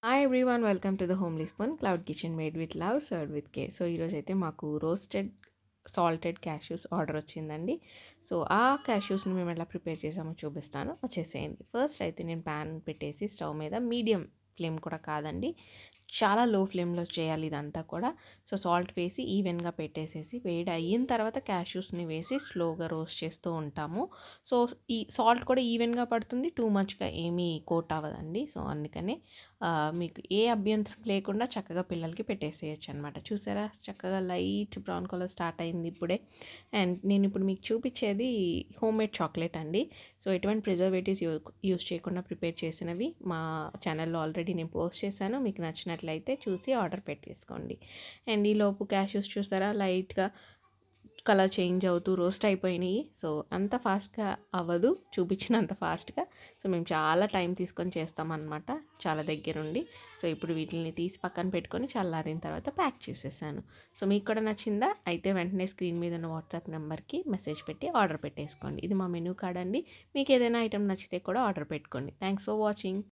Hi everyone, welcome to the homely spoon cloud kitchen made with love serve with care. So ఈరోజు అయితే మాకు roasted salted cashews order వచ్చిందండి. So ఆ క్యాష్యూస్ని మేము ఎలా ప్రిపేర్ చేసామో చూపిస్తాను, వచ్చేసేయండి. ఫస్ట్ అయితే నేను ప్యాన్ పెట్టేసి స్టవ్ మీద మీడియం ఫ్లేమ్ కూడా కాదండి, చాలా లో ఫ్లేమ్లో చేయాలి ఇదంతా కూడా. సో సాల్ట్ వేసి ఈవెన్గా పెట్టేసేసి వేడి అయిన తర్వాత క్యాష్యూస్ని వేసి స్లోగా రోస్ట్ చేస్తూ ఉంటాము. సో ఈ సాల్ట్ కూడా ఈవెన్గా పడుతుంది, టూ మచ్గా ఏమీ కోట్ అవ్వదండి. సో అందుకనే మీకు ఏ అభ్యంతరం లేకుండా చక్కగా పిల్లలకి పెట్టేసేయచ్చు అనమాట. చూసారా, చక్కగా లైట్ బ్రౌన్ కలర్ స్టార్ట్ అయింది ఇప్పుడే. అండ్ నేను ఇప్పుడు మీకు చూపించేది హోమ్ మేడ్ చాక్లెట్ అండి. సో ఎటువంటి ప్రిజర్వేటివ్స్ యూస్ చేయకుండా ప్రిపేర్ చేసినవి మా ఛానల్లో ఆల్రెడీ నేను పోస్ట్ చేశాను. మీకు నచ్చినట్లయితే చూసి ఆర్డర్ పెట్టేసుకోండి. అండ్ ఈలోపు క్యాష్యూస్ చూసారా, లైట్గా కలర్ చేంజ్ అవుతూ రోస్ట్ అయిపోయినాయి. సో అంత ఫాస్ట్గా అవ్వదు చూపించినంత ఫాస్ట్గా. సో మేము చాలా టైం తీసుకొని చేస్తామన్నమాట, చాలా దగ్గరుండి. సో ఇప్పుడు వీటిని తీసి పక్కన పెట్టుకొని చల్లారిన తర్వాత ప్యాక్ చేసేసాను. సో మీకు కూడా నచ్చిందా? అయితే వెంటనే స్క్రీన్ మీద ఉన్న వాట్సాప్ నెంబర్కి మెసేజ్ పెట్టి ఆర్డర్ పెట్టేసుకోండి. ఇది మా మెనూ కార్డ్ అండి. మీకు ఏదైనా ఐటెం నచ్చితే కూడా ఆర్డర్ పెట్టుకోండి. Thanks for watching.